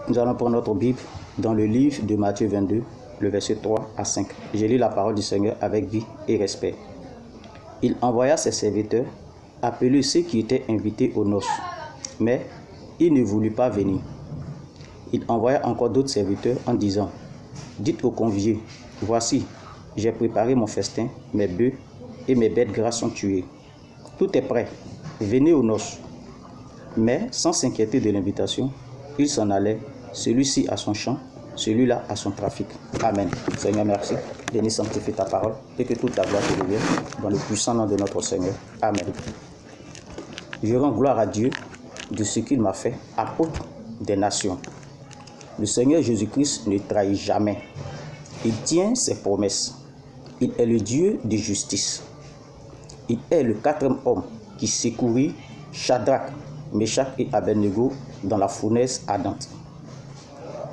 Nous allons prendre notre Bible dans le livre de Matthieu 22, le verset 3 à 5. Je lis la parole du Seigneur avec vie et respect. Il envoya ses serviteurs appeler ceux qui étaient invités aux noces, mais ils ne voulurent pas venir. Il envoya encore d'autres serviteurs en disant: dites aux conviés, voici, j'ai préparé mon festin, mes bœufs et mes bêtes grasses sont tués. Tout est prêt, venez aux noces. Mais sans s'inquiéter de l'invitation, ils s'en allaient, celui-ci à son champ, celui-là à son trafic. Amen. Seigneur, merci. Bénis, sanctifie ta parole et que toute ta gloire te revienne dans le puissant nom de notre Seigneur. Amen. Je rends gloire à Dieu de ce qu'il m'a fait apôtre des nations. Le Seigneur Jésus-Christ ne trahit jamais. Il tient ses promesses. Il est le Dieu de justice. Il est le quatrième homme qui secourut Shadrach, Meshach et Abednego dans la fournaise ardente.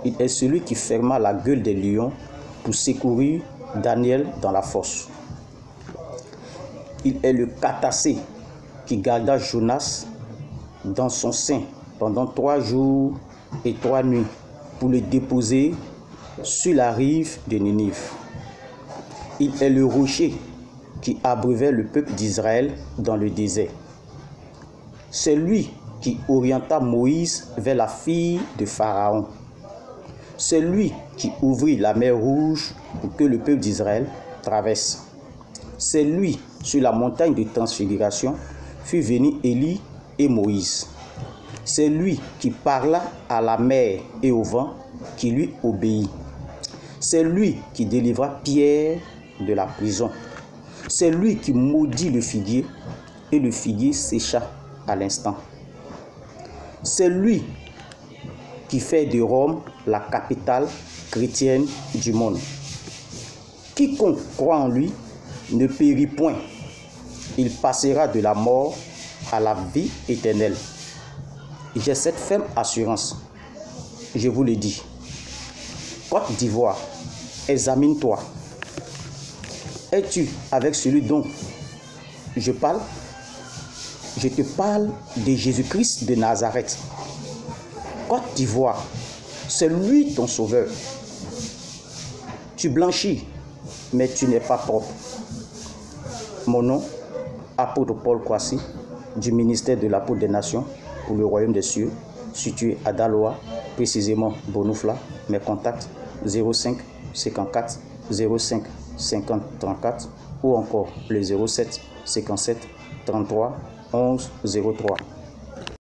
Il est celui qui ferma la gueule des lions pour secourir Daniel dans la fosse. Il est le catassé qui garda Jonas dans son sein pendant 3 jours et 3 nuits pour le déposer sur la rive de Ninive. Il est le rocher qui abreuvait le peuple d'Israël dans le désert. C'est lui qui orienta Moïse vers la fille de Pharaon. C'est lui qui ouvrit la mer Rouge pour que le peuple d'Israël traverse. C'est lui, sur la montagne de transfiguration, fut venu Élie et Moïse. C'est lui qui parla à la mer et au vent qui lui obéit. C'est lui qui délivra Pierre de la prison. C'est lui qui maudit le figuier et le figuier sécha à l'instant. C'est lui qui fait de Rome la capitale chrétienne du monde. Quiconque croit en lui ne périt point. Il passera de la mort à la vie éternelle. J'ai cette ferme assurance. Je vous le dis. Côte d'Ivoire, examine-toi. Es-tu avec celui dont je parle? Je te parle de Jésus-Christ de Nazareth. Côte d'Ivoire, c'est lui ton sauveur. Tu blanchis, mais tu n'es pas propre. Mon nom, apôtre Paul Kwasi, du ministère de l'apôtre des nations pour le royaume des cieux, situé à Daloa, précisément Bonoufla. Mes contacts 05 54 05 50 34 ou encore le 07 57 33 11 03.